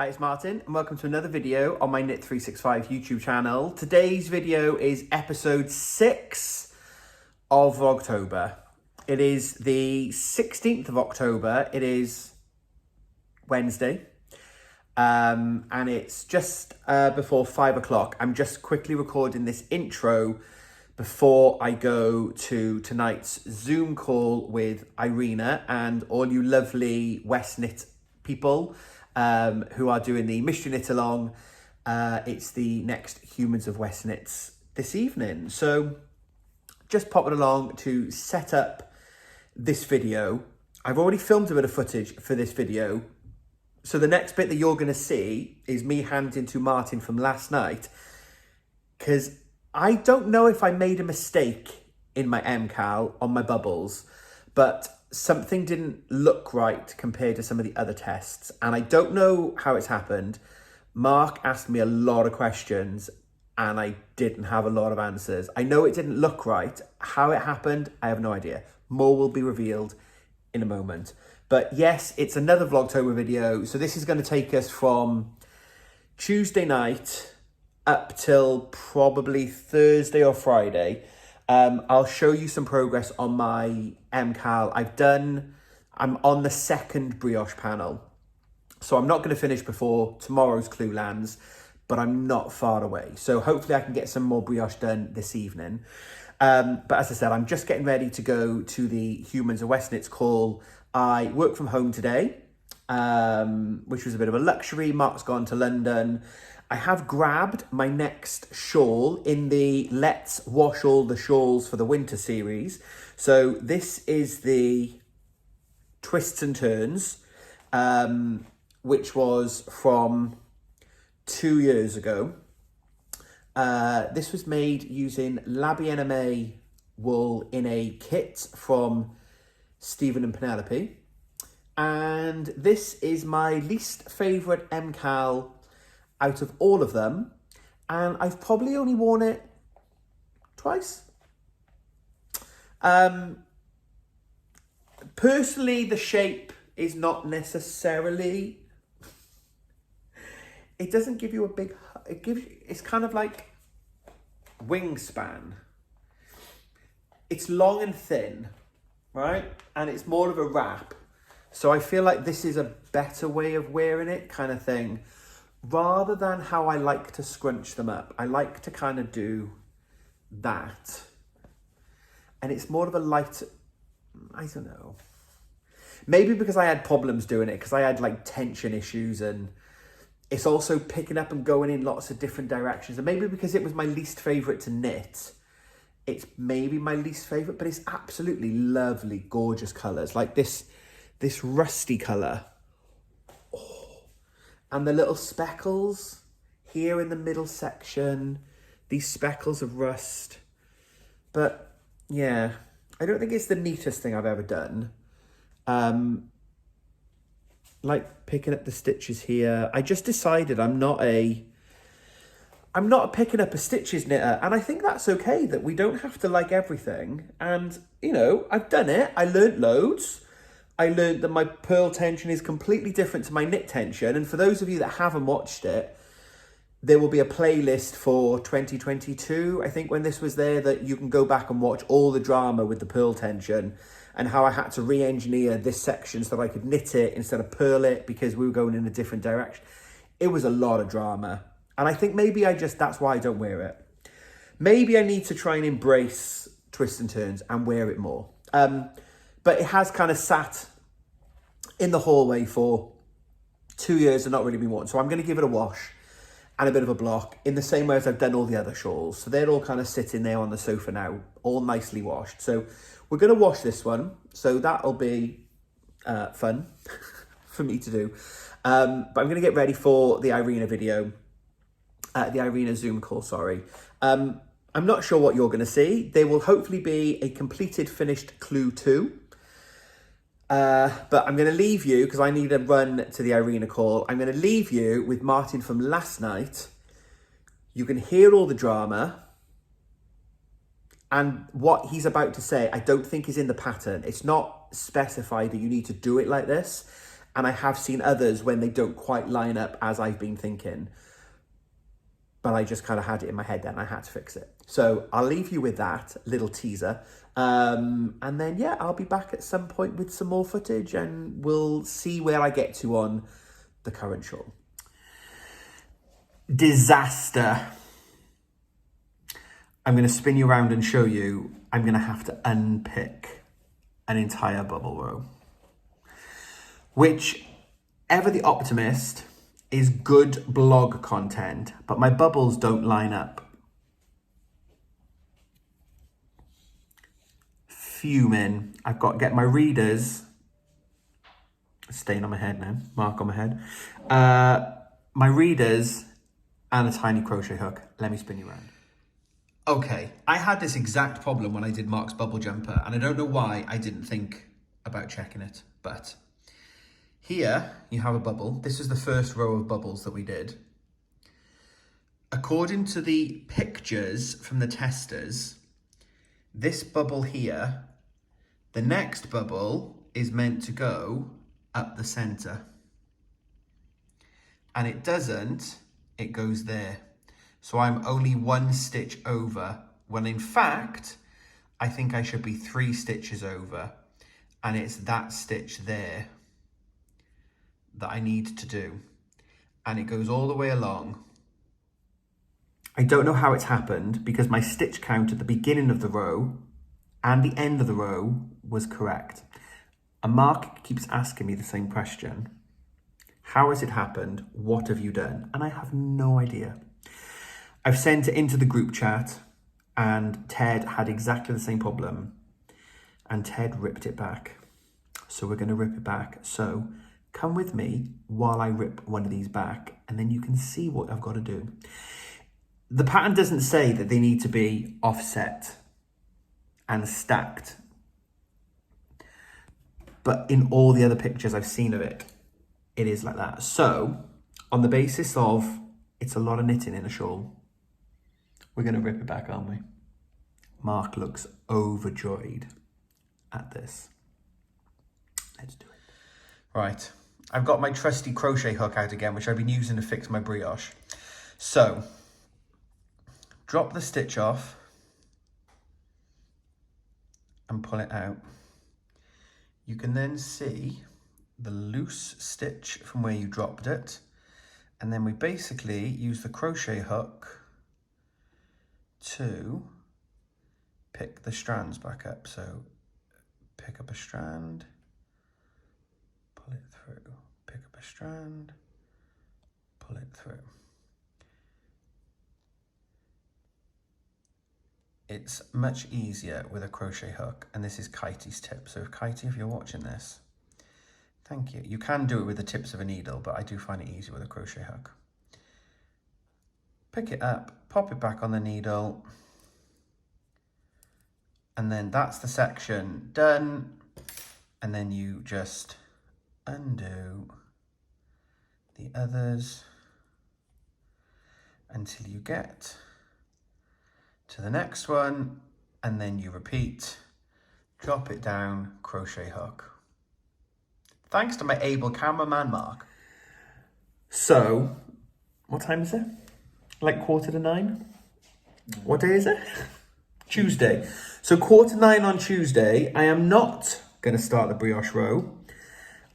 Hi, it's Martin and welcome to another video on my Knit 365 YouTube channel. Today's video is episode 6 of Vlogtober. It is the 16th of October. It is Wednesday and it's just before 5 o'clock. I'm just quickly recording this intro before I go to tonight's Zoom call with Irina and all you lovely Westknits people who are doing the mystery knit along. It's the next Humans of Westknits this evening. So just popping along to set up this video. I've already filmed a bit of footage for this video. So the next bit that you're going to see is me handing to Martin from last night, because I don't know if I made a mistake in my MKAL on my bubbles, but something didn't look right compared to some of the other tests. And I don't know how it's happened. Mark asked me a lot of questions and I didn't have a lot of answers. I know it didn't look right. How it happened, I have no idea. More will be revealed in a moment. But yes, it's another Vlogtober video. So this is going to take us from Tuesday night up till probably Thursday or Friday. I'll show you some progress on my MKAL. I'm on the second brioche panel. So I'm not going to finish before tomorrow's clue lands, but I'm not far away. So hopefully I can get some more brioche done this evening. But as I said, I'm just getting ready to go to the Humans of Westknits call. I work from home today, which was a bit of a luxury. Mark's gone to London. I have grabbed my next shawl in the Let's Wash All the Shawls for the Winter series. So this is the Twists and Turns, which was from 2 years ago. This was made using Labiename wool in a kit from Stephen and Penelope. And this is my least favourite MKAL out of all of them, and I've probably only worn it twice. Personally, the shape is not necessarily, it doesn't give you a big, it's kind of like wingspan. It's long and thin, right? And it's more of a wrap. So I feel like this is a better way of wearing it, kind of thing. Rather than how I like to scrunch them up. I like to kind of do that. And it's more of a light, I don't know. Maybe because I had problems doing it, because I had like tension issues, and it's also picking up and going in lots of different directions. And maybe because it was my least favourite to knit, it's maybe my least favourite, but it's absolutely lovely, gorgeous colours. Like this rusty colour. And the little speckles here in the middle section, these speckles of rust. But yeah, I don't think it's the neatest thing I've ever done. Like picking up the stitches here. I just decided I'm not a picking up a stitches knitter. And I think that's okay, that we don't have to like everything. And, you know, I've done it. I learnt loads. I learned that my purl tension is completely different to my knit tension. And for those of you that haven't watched it, there will be a playlist for 2022, I think, when this was there, that you can go back and watch all the drama with the purl tension and how I had to re-engineer this section so that I could knit it instead of purl it because we were going in a different direction. It was a lot of drama. And I think maybe that's why I don't wear it. Maybe I need to try and embrace twists and turns and wear it more. But it has kind of sat in the hallway for 2 years and not really been worn. So I'm going to give it a wash and a bit of a block in the same way as I've done all the other shawls. So they're all kind of sitting there on the sofa now, all nicely washed. So we're going to wash this one. So that'll be fun for me to do. But I'm going to get ready for the Irina video, the Irina Zoom call, sorry. I'm not sure what you're going to see. There will hopefully be a completed, finished clue 2. But I'm going to leave you, because I need to run to the Irina call. I'm going to leave you with Martin from last night. You can hear all the drama. And what he's about to say, I don't think is in the pattern. It's not specified that you need to do it like this. And I have seen others when they don't quite line up as I've been thinking. But I just kind of had it in my head then, I had to fix it. So I'll leave you with that little teaser. And then, yeah, I'll be back at some point with some more footage and we'll see where I get to on the current shawl. Disaster. I'm going to spin you around and show you. I'm going to have to unpick an entire bubble row. Whichever the optimist is good blog content, but my bubbles don't line up. Fuming. I've got to get my readers, stain on my head now, mark on my head, my readers and a tiny crochet hook. Let me spin you around. Okay, I had this exact problem when I did Mark's bubble jumper, and I don't know why I didn't think about checking it, but here you have a bubble. This is the first row of bubbles that we did. According to the pictures from the testers, this bubble here, the next bubble is meant to go up the center. And it doesn't, it goes there. So I'm only 1 stitch over, when in fact, I think I should be 3 stitches over. And it's that stitch there that I need to do. And it goes all the way along. I don't know how it's happened because my stitch count at the beginning of the row and the end of the row was correct. And Mark keeps asking me the same question. How has it happened? What have you done? And I have no idea. I've sent it into the group chat and Ted had exactly the same problem and Ted ripped it back. So we're going to rip it back. So come with me while I rip one of these back and then you can see what I've got to do. The pattern doesn't say that they need to be offset and stacked. But in all the other pictures I've seen of it, it is like that. So on the basis of it's a lot of knitting in a shawl, we're going to rip it back, aren't we? Mark looks overjoyed at this. Let's do it. Right. I've got my trusty crochet hook out again, which I've been using to fix my brioche. So drop the stitch off and pull it out. You can then see the loose stitch from where you dropped it. And then we basically use the crochet hook to pick the strands back up. So pick up a strand, pull it through, pick up a strand, pull it through. It's much easier with a crochet hook, and this is Kitey's tip. So if Kitey, if you're watching this, thank you. You can do it with the tips of a needle, but I do find it easier with a crochet hook. Pick it up, pop it back on the needle, and then that's the section done. And then you just undo the others until you get to the next one, and then you repeat, drop it down, crochet hook. Thanks to my able cameraman, Mark. So, what time is it? Like 9:15? What day is it? Tuesday. So 9:15 on Tuesday, I am not going to start the brioche row.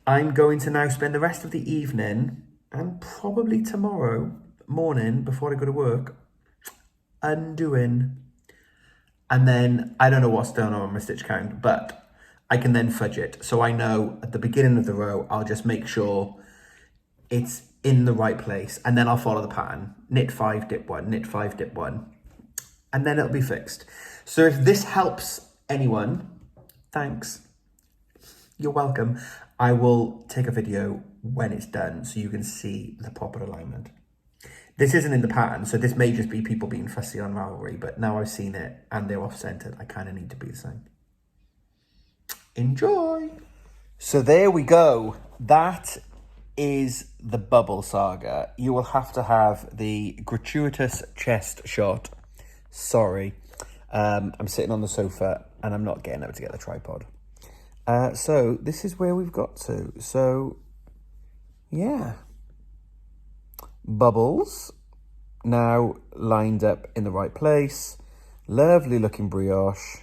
I'm going to now spend the rest of the evening and probably tomorrow morning before I go to work undoing, and then I don't know what's going on my stitch count, but I can then fudge it. So I know at the beginning of the row, I'll just make sure it's in the right place, and then I'll follow the pattern. Knit 5, dip 1, knit 5, dip 1, and then it'll be fixed. So if this helps anyone, thanks. You're welcome. I will take a video when it's done so you can see the proper alignment. This isn't in the pattern, so this may just be people being fussy on Ravelry, but now I've seen it and they're off-centered, I kind of need to be the same. Enjoy! So there we go. That is the bubble saga. You will have to have the gratuitous chest shot. Sorry. I'm sitting on the sofa and I'm not getting up to get the tripod. So this is where we've got to. So yeah. Bubbles now lined up in the right place. Lovely looking brioche.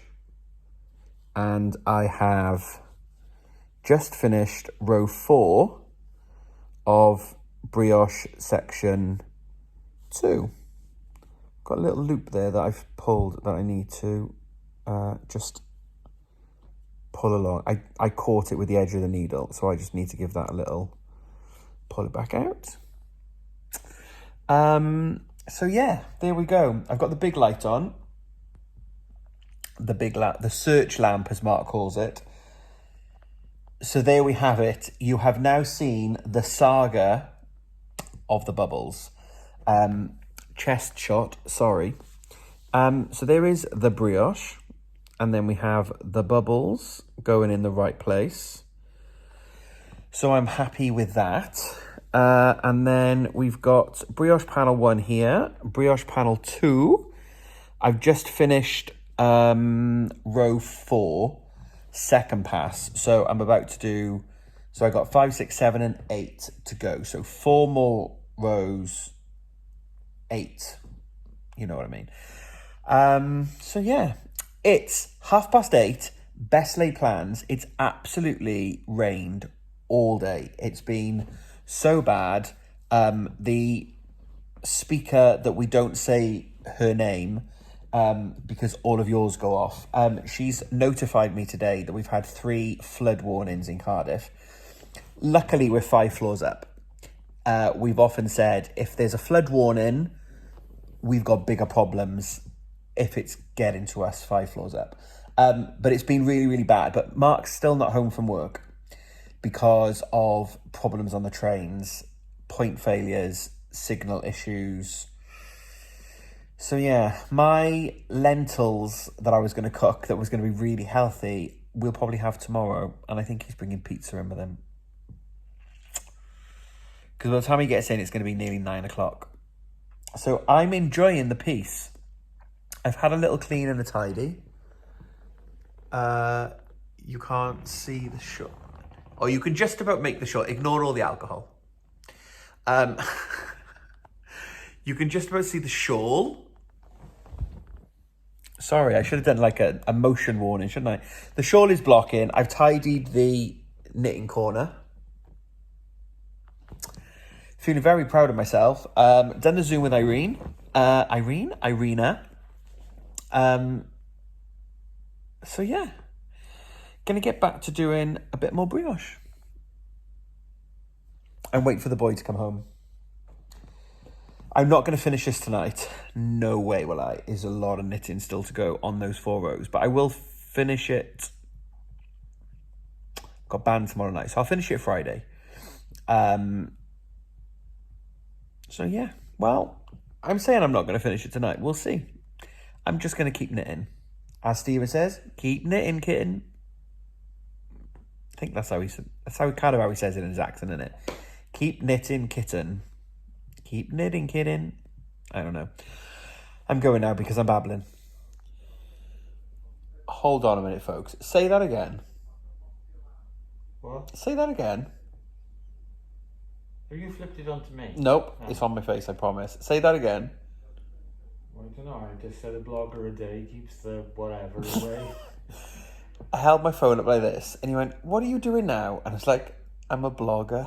And I have just finished row 4 of brioche section 2. Got a little loop there that I've pulled that I need to just pull along. I caught it with the edge of the needle, so I just need to give that a little pull it back out. So yeah, there we go. I've got the big light on. The search lamp, as Mark calls it. So there we have it. You have now seen the saga of the bubbles. Chest shot, sorry. So there is the brioche, and then we have the bubbles going in the right place. So I'm happy with that. And then we've got brioche panel 1 here, brioche panel 2. I've just finished row 4, second pass. So I'm about to do, so I got 5, 6, 7, and 8 to go. So 4 more rows, 8. You know what I mean? So yeah, it's 8:30, best laid plans. It's absolutely rained all day. It's been so bad. The speaker that we don't say her name because all of yours go off. She's notified me today that we've had 3 flood warnings in Cardiff. Luckily, we're 5 floors up. We've often said if there's a flood warning, we've got bigger problems if it's getting to us 5 floors up. But it's been really, really bad. But Mark's still not home from work because of problems on the trains, point failures, signal issues. So yeah, my lentils that I was going to cook that was going to be really healthy, we'll probably have tomorrow. And I think he's bringing pizza in with him. Because by the time he gets in, it's going to be nearly 9 o'clock. So I'm enjoying the piece. I've had a little clean and a tidy. You can't see the shot. Or you can just about make the shot. Ignore all the alcohol. You can just about see the shawl. Sorry, I should have done like a motion warning, shouldn't I? The shawl is blocking. I've tidied the knitting corner. Feeling very proud of myself. Done the Zoom with Irina. So yeah, gonna get back to doing a bit more brioche. And wait for the boy to come home. I'm not going to finish this tonight. No way will I. There's a lot of knitting still to go on those 4 rows. But I will finish it. Got band tomorrow night. So I'll finish it Friday. So yeah. Well, I'm saying I'm not going to finish it tonight. We'll see. I'm just going to keep knitting. As Steven says, keep knitting, kitten. I think that's how he said. That's kind of how he says it in his accent, isn't it? Keep knitting, kitten. Keep knitting, kitten. I don't know. I'm going now because I'm babbling. Hold on a minute, folks. Say that again. What? Say that again. Have you flipped it onto me? Nope, it's on my face, I promise. Say that again. Well, I don't know. I just said a blogger a day keeps the whatever away. I held my phone up like this, and he went, "What are you doing now?" And I was like, "I'm a blogger."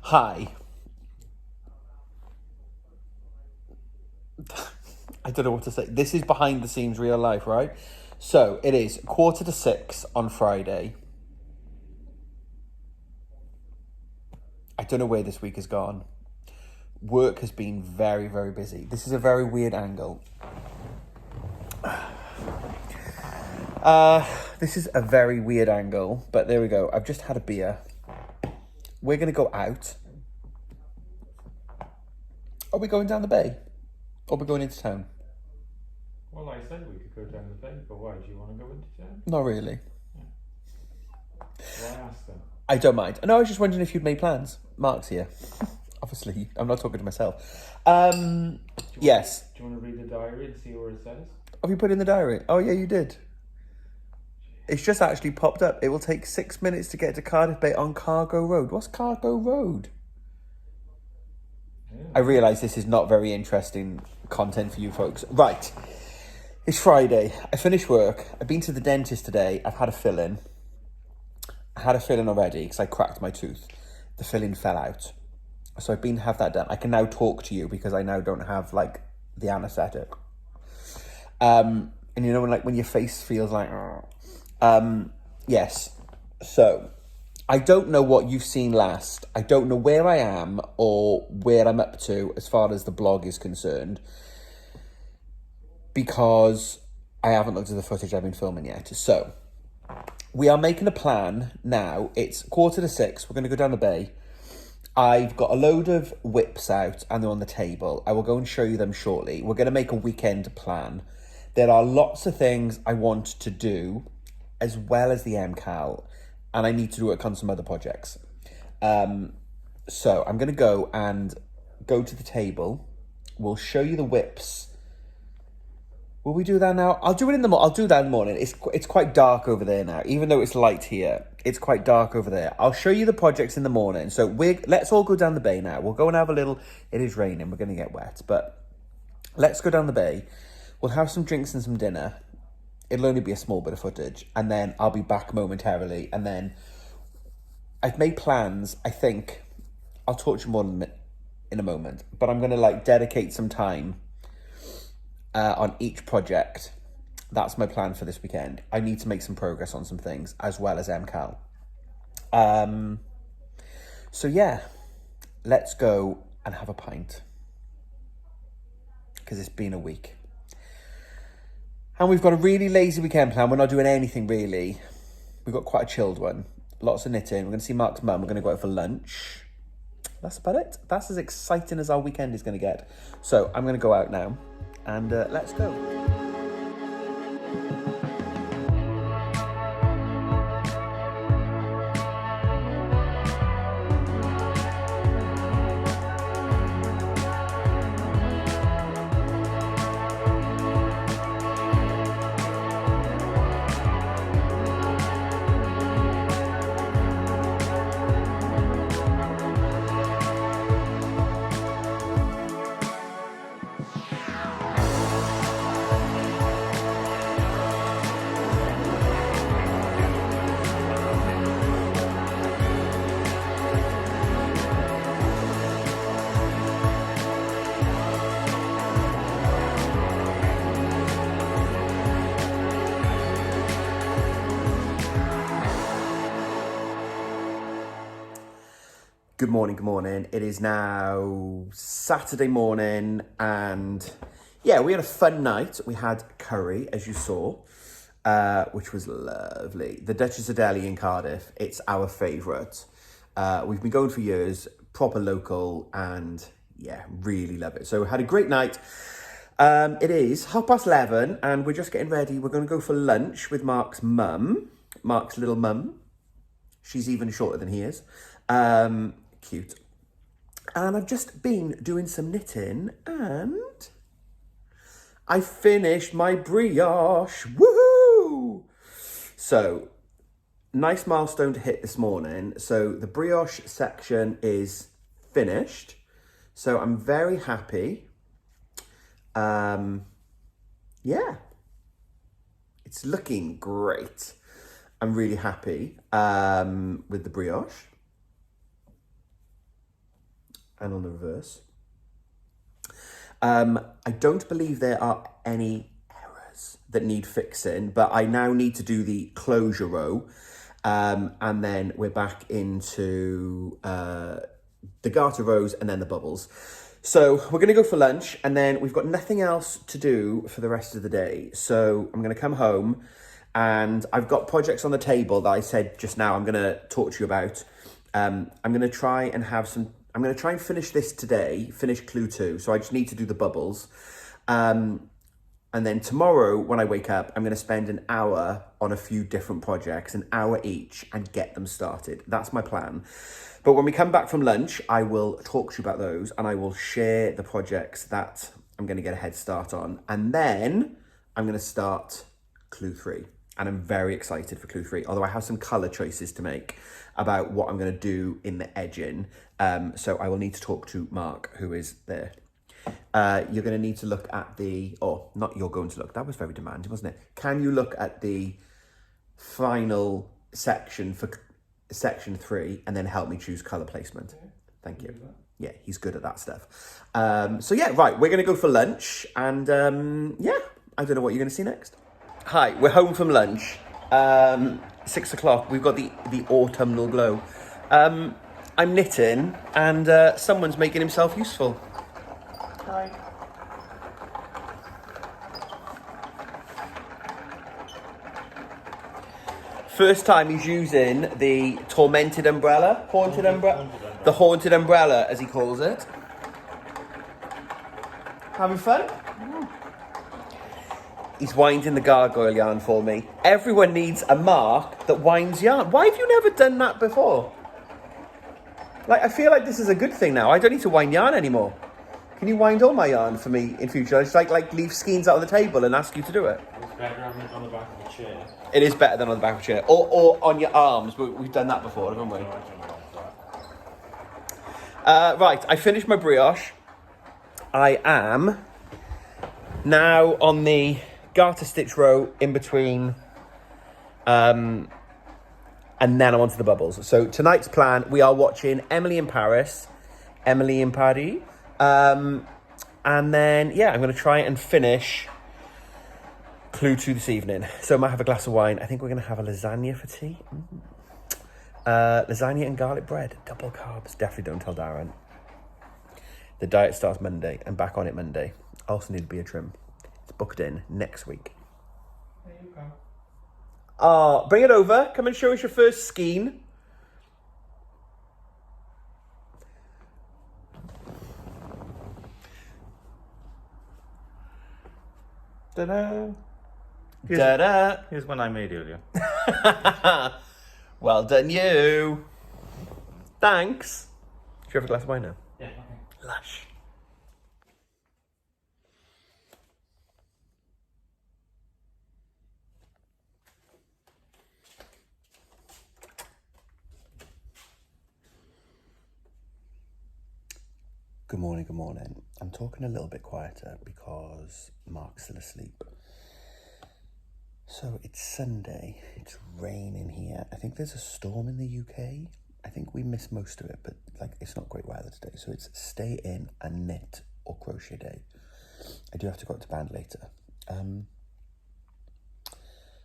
Hi. I don't know what to say. This is behind the scenes real life, right? So it is 5:45 on Friday. I don't know where this week has gone. Work has been very, very busy. This is a very weird angle. This is a very weird angle, but there we go. I've just had a beer. We're going to go out. Are we going down the bay? Or are we going into town? Well, I said we could go down the bay, but why? Do you want to go into town? Not really. Yeah. Well, I asked them. I don't mind. No, I was just wondering if you'd made plans. Mark's here. Obviously, I'm not talking to myself. Yes. Do you want to read the diary and see where it says? Have you put in the diary? Oh, yeah, you did. Jeez. It's just actually popped up. It will take 6 minutes to get to Cardiff Bay on Cargo Road. What's Cargo Road? I realise this is not very interesting content for you folks. Right. It's Friday. I finished work. I've been to the dentist today. I've had a fill-in. I had a fill-in already because I cracked my tooth. The fill-in fell out. So I've been to have that done. I can now talk to you because I now don't have, like, the anaesthetic. And you know when your face feels like... yes. So, I don't know what you've seen last. I don't know where I am or where I'm up to as far as the blog is concerned. Because I haven't looked at the footage I've been filming yet. So, we are making a plan now. It's 5:45. We're going to go down the bay. I've got a load of whips out and they're on the table. I will go and show you them shortly. We're going to make a weekend plan. There are lots of things I want to do as well as the MKAL, and I need to work on some other projects. So I'm going to go to the table. We'll show you the whips. Will we do that now? I'll do it in the morning. I'll do that in the morning. It's quite dark over there now. Even though it's light here, it's quite dark over there. I'll show you the projects in the morning. So let's all go down the bay now. We'll go and have a little... It is raining. We're going to get wet. But let's go down the bay. We'll have some drinks and some dinner. It'll only be a small bit of footage. And then I'll be back momentarily. And then I've made plans. I think I'll talk to you more in a moment. But I'm going to dedicate some time on each project. That's my plan for this weekend. I need to make some progress on some things as well as MKAL. So yeah, let's go and have a pint because it's been a week. And we've got a really lazy weekend plan. We're not doing anything really. We've got quite a chilled one. Lots of knitting. We're going to see Mark's mum. We're going to go out for lunch. That's about it. That's as exciting as our weekend is going to get. So I'm going to go out now. And let's go. Good morning. It is now Saturday morning and yeah, we had a fun night. We had curry, as you saw, which was lovely. The Duchess of Delhi in Cardiff, it's our favourite. We've been going for years, proper local, and yeah, really love it. So we had a great night. It is 11:30 and we're just getting ready. We're going to go for lunch with Mark's mum, Mark's little mum. She's even shorter than he is. Cute. And I've just been doing some knitting and I finished my brioche. Woohoo! So, nice milestone to hit this morning. So the brioche section is finished. So I'm very happy. Yeah. It's looking great. I'm really happy with the brioche. And on the reverse. I don't believe there are any errors that need fixing, but I now need to do the closure row. And then we're back into the garter rows and then the bubbles. So we're going to go for lunch and then we've got nothing else to do for the rest of the day. So I'm going to come home and I've got projects on the table that I said just now I'm going to talk to you about. I'm going to try and finish this today, finish clue 2. So I just need to do the bubbles. And then tomorrow when I wake up, I'm going to spend an hour on a few different projects, an hour each, and get them started. That's my plan. But when we come back from lunch, I will talk to you about those and I will share the projects that I'm going to get a head start on. And then I'm going to start clue 3. and I'm very excited for clue 3, although I have some colour choices to make about what I'm going to do in the edging. So I will need to talk to Mark, who is there. You're going to need to look at the, or not you're going to look, that was very demanding, wasn't it? Can you look at the final section for section 3 and then help me choose colour placement? Thank you. Yeah, he's good at that stuff. So yeah, right, we're going to go for lunch, and yeah, I don't know what you're going to see next. Hi, we're home from lunch. 6 o'clock, we've got the autumnal glow. I'm knitting, and someone's making himself useful. Hi. First time he's using the tormented umbrella, haunted umbrella, the haunted umbrella as he calls it. Having fun? He's winding the gargoyle yarn for me. Everyone needs a Mark that winds yarn. Why have you never done that before? Like, I feel like this is a good thing now. I don't need to wind yarn anymore. Can you wind all my yarn for me in future? I just like leave skeins out on the table and ask you to do it. It's better having it on the back of a chair. It is better than on the back of a chair. Or on your arms. We've done that before, haven't we? Right, I finished my brioche. I am now on the garter stitch row in between, and then I'm onto the bubbles. So tonight's plan, we are watching Emily in Paris, and then yeah, I'm going to try and finish Clue 2 this evening. So I might have a glass of wine. I think we're going to have a lasagna for tea. Lasagna and garlic bread, double carbs. Definitely don't tell Darren. The diet starts Monday. I'm back on it Monday. I also need a beer trim. It's booked in next week. There you go. Oh, bring it over. Come and show us your first skein. Ta-da! Da-da. Here's one I made earlier. Well done, you. Thanks. Do you have a glass of wine now? Yeah, okay. Lush. Good morning, good morning. I'm talking a little bit quieter because Mark's still asleep. So it's Sunday, it's raining here. I think there's a storm in the UK. I think we missed most of it, but like it's not great weather today. So it's stay in and knit or crochet day. I do have to go up to band later.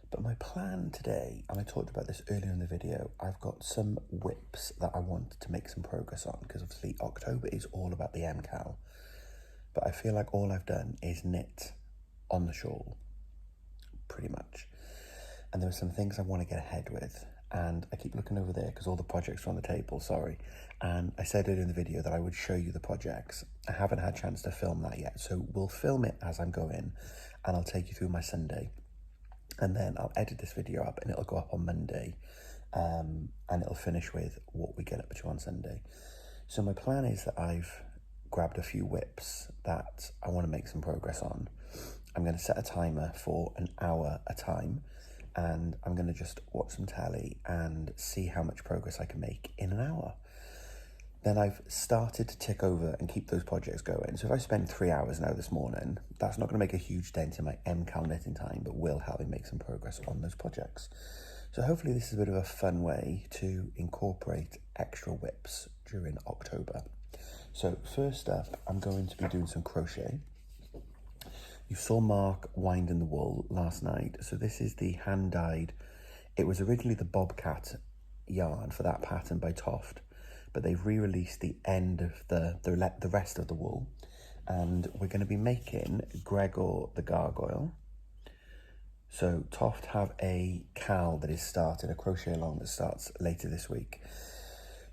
But my plan today, and I talked about this earlier in the video, I've got some whips that I want to make some progress on, because obviously October is all about the MKAL. But I feel like all I've done is knit on the shawl, pretty much. And there are some things I want to get ahead with. And I keep looking over there because all the projects are on the table, sorry. And I said earlier in the video that I would show you the projects. I haven't had a chance to film that yet. So we'll film it as I'm going, and I'll take you through my Sunday. And then I'll edit this video up and it'll go up on Monday. And it'll finish with what we get up to on Sunday. So my plan is that I've grabbed a few whips that I want to make some progress on. I'm going to set a timer for an hour a time, and I'm going to just watch some telly and see how much progress I can make in an hour. Then I've started to tick over and keep those projects going. So if I spend 3 hours now this morning, that's not going to make a huge dent in my MKAL knitting time, but will help me make some progress on those projects. So hopefully this is a bit of a fun way to incorporate extra whips during October. So first up, I'm going to be doing some crochet. You saw Mark winding the wool last night. So this is the hand-dyed. It was originally the Bobcat yarn for that pattern by Toft, but they've re-released the end of the rest of the wool. And we're going to be making Gregor the Gargoyle. So Toft have a KAL that is started, a crochet along that starts later this week.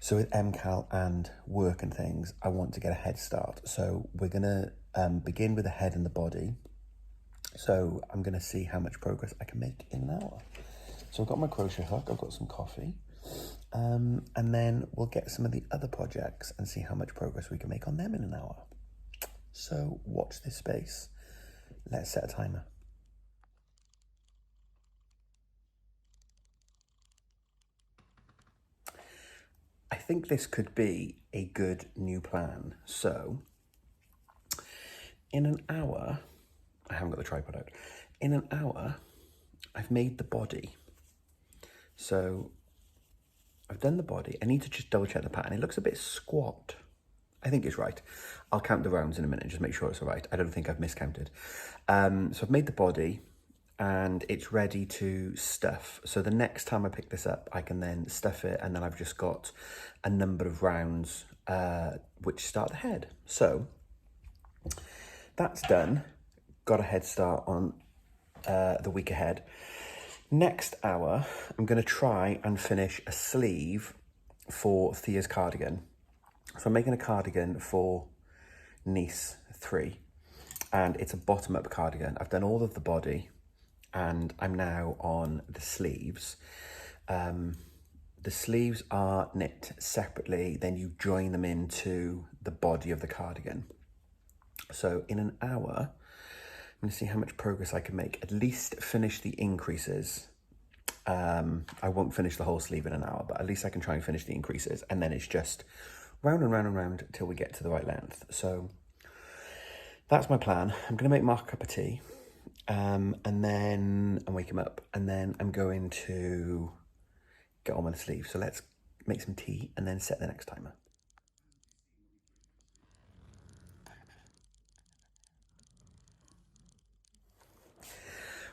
So with MKAL and work and things, I want to get a head start. So we're going to begin with the head and the body. So I'm going to see how much progress I can make in an hour. So I've got my crochet hook, I've got some coffee, and then we'll get some of the other projects and see how much progress we can make on them in an hour. So watch this space. Let's set a timer. I think this could be a good new plan. So in an hour, I haven't got the tripod out. In an hour, I've made the body. So I've done the body. I need to just double check the pattern. It looks a bit squat. I think it's right. I'll count the rounds in a minute and just make sure it's all right. I don't think I've miscounted. So I've made the body and it's ready to stuff. So the next time I pick this up, I can then stuff it, and then I've just got a number of rounds which start the head. So that's done. Got a head start on the week ahead. Next hour, I'm going to try and finish a sleeve for Thea's cardigan. So I'm making a cardigan for niece 3, and it's a bottom-up cardigan. I've done all of the body, and I'm now on the sleeves. The sleeves are knit separately, then you join them into the body of the cardigan. So in an hour, I'm going to see how much progress I can make. At least finish the increases. I won't finish the whole sleeve in an hour, but at least I can try and finish the increases, and then it's just round and round and round till we get to the right length. So that's my plan. I'm going to make Mark a cup of tea, and wake him up, and then I'm going to get on with the sleeve. So let's make some tea and then set the next timer.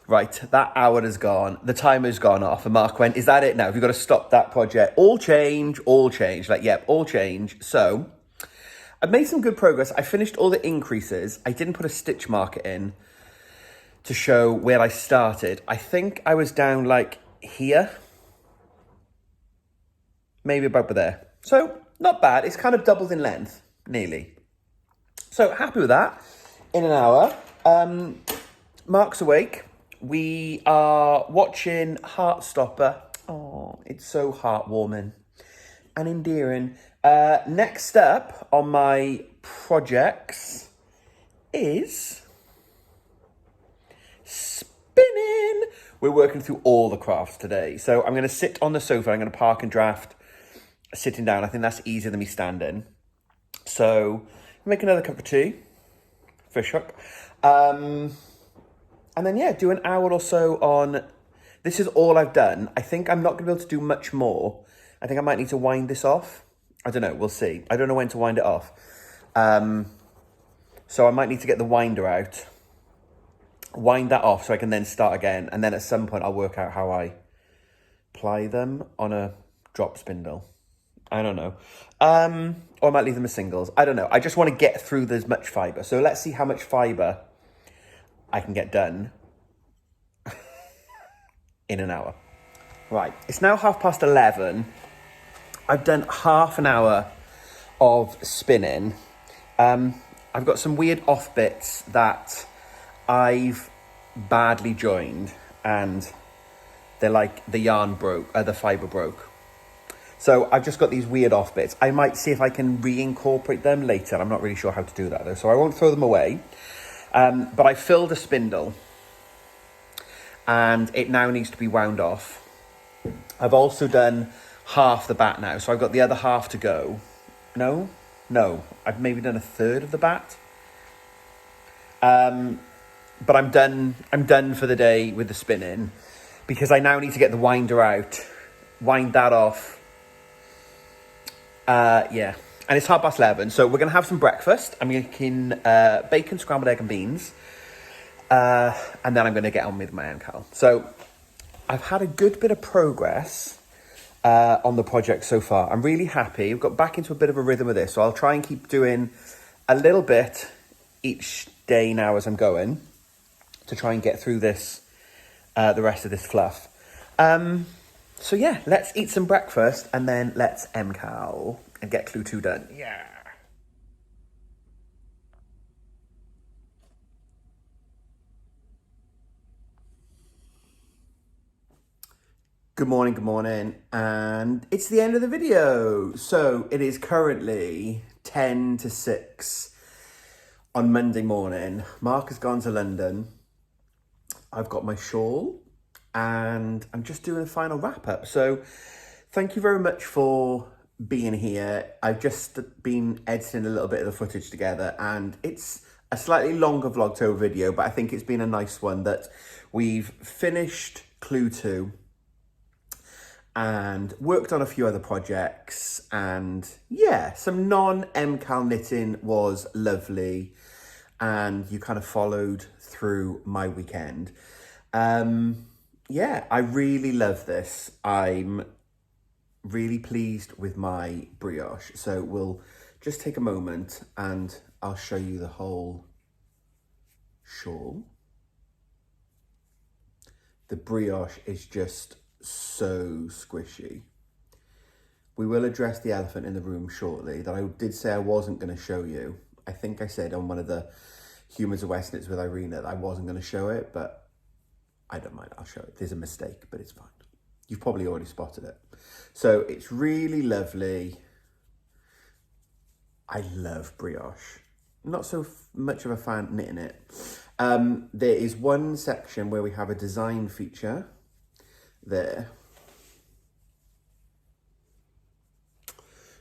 Right, that hour has gone. The timer's gone off, and Mark went, "Is that it now? Have you got to stop that project? All change, all change." Like, yep, all change. So I've made some good progress. I finished all the increases. I didn't put a stitch marker in to show where I started. I think I was down like here, maybe about there. So not bad. It's kind of doubled in length, nearly. So happy with that. In an hour, Mark's awake. We are watching Heartstopper. Oh, it's so heartwarming and endearing. Next up on my projects is spinning. We're working through all the crafts today. So I'm going to sit on the sofa. I'm going to park and draft sitting down. I think that's easier than me standing. So make another cup of tea. Fish hook. And then, yeah, do an hour or so on... This is all I've done. I think I'm not going to be able to do much more. I think I might need to wind this off. I don't know. We'll see. I don't know when to wind it off. So I might need to get the winder out. Wind that off so I can then start again. And then at some point, I'll work out how I ply them on a drop spindle. I don't know. Or I might leave them as singles. I don't know. I just want to get through as much fibre. So let's see how much fibre I can get done in an hour. Right, it's now 11:30. I've done half an hour of spinning. I've got some weird off bits that I've badly joined, and they're like the yarn broke, the fibre broke. So I've just got these weird off bits. I might see if I can reincorporate them later. I'm not really sure how to do that though, so I won't throw them away. But I filled a spindle and it now needs to be wound off. I've also done half the bat now, so I've got the other half to go. No, I've maybe done a third of the bat. But I'm done for the day with the spinning, because I now need to get the winder out, wind that off. Yeah. And it's 11:30, so we're going to have some breakfast. I'm making bacon, scrambled egg and beans. And then I'm going to get on with my MKAL. So I've had a good bit of progress on the project so far. I'm really happy. We've got back into a bit of a rhythm with this. So I'll try and keep doing a little bit each day now as I'm going, to try and get through this, the rest of this fluff. So yeah, let's eat some breakfast and then let's MKAL and get Clue 2 done. Yeah. Good morning, and it's the end of the video. So it is currently 10 to 6 on Monday morning. Mark has gone to London. I've got my shawl and I'm just doing a final wrap up. So thank you very much for being here. I've just been editing a little bit of the footage together, and it's a slightly longer vlogtober video, but I think it's been a nice one that we've finished Clue 2 and worked on a few other projects, and yeah, some non-MKAL knitting was lovely, and you kind of followed through my weekend. Yeah, I really love this. I'm really pleased with my brioche. So we'll just take a moment and I'll show you the whole shawl. The brioche is just so squishy. We will address the elephant in the room shortly that I did say I wasn't going to show you. I think I said on one of the Humans of Westknits with Irina that I wasn't going to show it, but I don't mind, I'll show it. There's a mistake, but it's fine. You've probably already spotted it. So it's really lovely. I love brioche. Not so much of a fan knitting it. There is one section where we have a design feature there.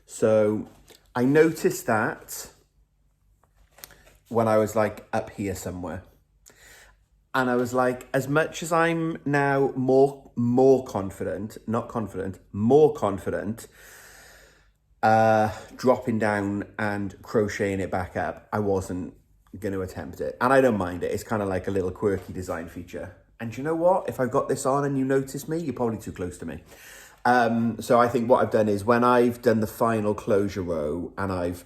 So I noticed that when I was like up here somewhere. And I was like, as much as I'm now more confident, dropping down and crocheting it back up, I wasn't going to attempt it. And I don't mind it. It's kind of like a little quirky design feature. And you know what? If I've got this on and you notice me, you're probably too close to me. So I think what I've done is when I've done the final closure row and I've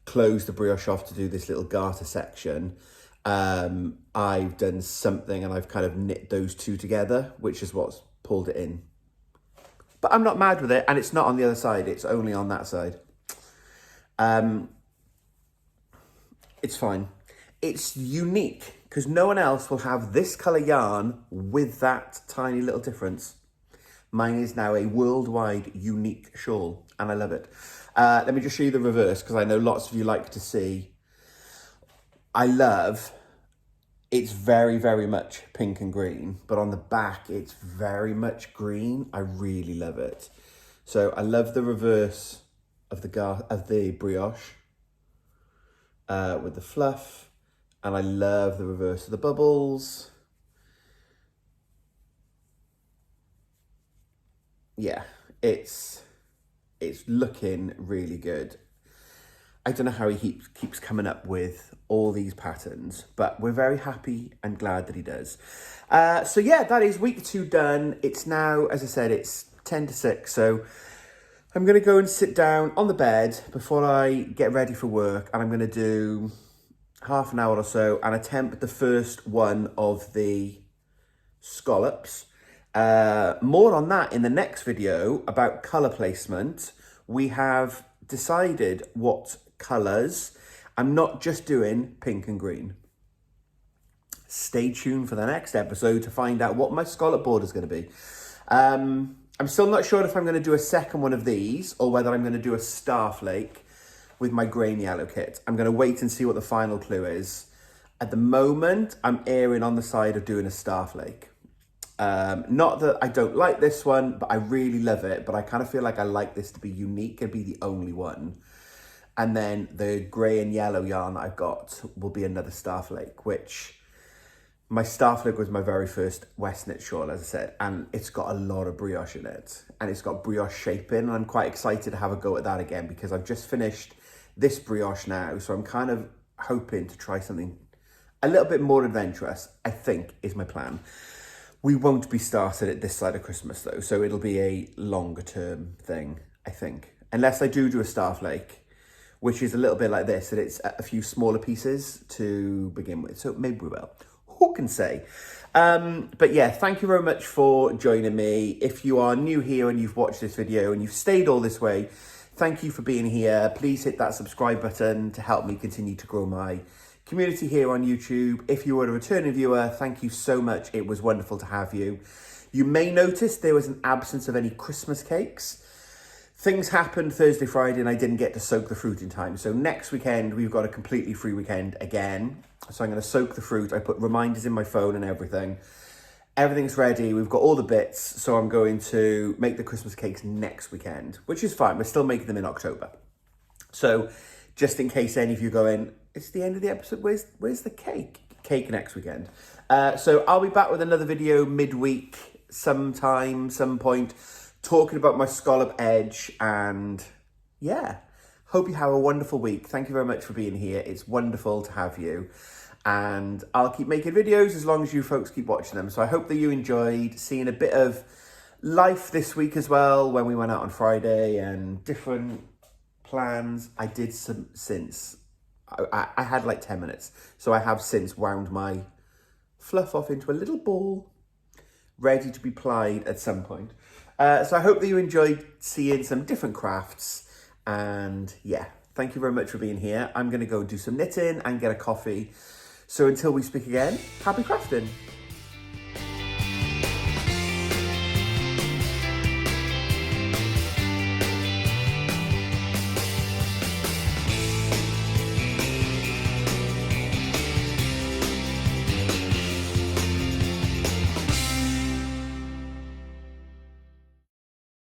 closed the brioche off to do this little garter section, I've done something and I've kind of knit those two together, which is what's pulled it in. But I'm not mad with it, and it's not on the other side, it's only on that side. It's fine. It's unique because no one else will have this colour yarn with that tiny little difference. Mine is now a worldwide unique shawl and I love it. Let me just show you the reverse because I know lots of you like to see. It's very, very much pink and green, but on the back, it's very much green. I really love it. So I love the reverse of the brioche with the fluff, and I love the reverse of the bubbles. Yeah, it's looking really good. I don't know how he keeps coming up with all these patterns, but we're very happy and glad that he does. So yeah, that is week 2 done. It's now, as I said, it's 10 to 6. So I'm going to go and sit down on the bed before I get ready for work. And I'm going to do half an hour or so and attempt the first one of the scallops. More on that in the next video about colour placement. We have decided what colours. I'm not just doing pink and green. Stay tuned for the next episode to find out what my scallop border is going to be. I'm still not sure if I'm going to do a second one of these or whether I'm going to do a starflake with my grey and yellow kit. I'm going to wait and see what the final clue is. At the moment, I'm erring on the side of doing a starflake. Not that I don't like this one, but I really love it. But I kind of feel like I like this to be unique and be the only one. And then the grey and yellow yarn I've got will be another starflake, which my starflake was my very first Westknits shawl, as I said, and it's got a lot of brioche in it, and it's got brioche shaping, and I'm quite excited to have a go at that again because I've just finished this brioche now, so I'm kind of hoping to try something a little bit more adventurous, I think, is my plan. We won't be started at this side of Christmas though, so it'll be a longer term thing, I think, unless I do a starflake, which is a little bit like this, and it's a few smaller pieces to begin with. So maybe we will. Who can say? But yeah, thank you very much for joining me. If you are new here and you've watched this video and you've stayed all this way, thank you for being here. Please hit that subscribe button to help me continue to grow my community here on YouTube. If you were a returning viewer, thank you so much. It was wonderful to have you. You may notice there was an absence of any Christmas cakes. Things happened Thursday, Friday, and I didn't get to soak the fruit in time. So next weekend, we've got a completely free weekend again. So I'm going to soak the fruit. I put reminders in my phone and everything. everything's ready. We've got all the bits. So I'm going to make the Christmas cakes next weekend, which is fine. We're still making them in October. So just in case any of you are going, it's the end of the episode. Where's the cake? Cake next weekend. So I'll be back with another video midweek sometime, some point, talking about my scallop edge. And yeah, hope you have a wonderful week. Thank you very much for being here. It's wonderful to have you. And I'll keep making videos as long as you folks keep watching them. So I hope that you enjoyed seeing a bit of life this week as well, when we went out on Friday and different plans. I did some since. I had like 10 minutes. So I have since wound my fluff off into a little ball, ready to be plied at some point. So I hope that you enjoyed seeing some different crafts. And yeah, thank you very much for being here. I'm going to go do some knitting and get a coffee. So until we speak again, happy crafting.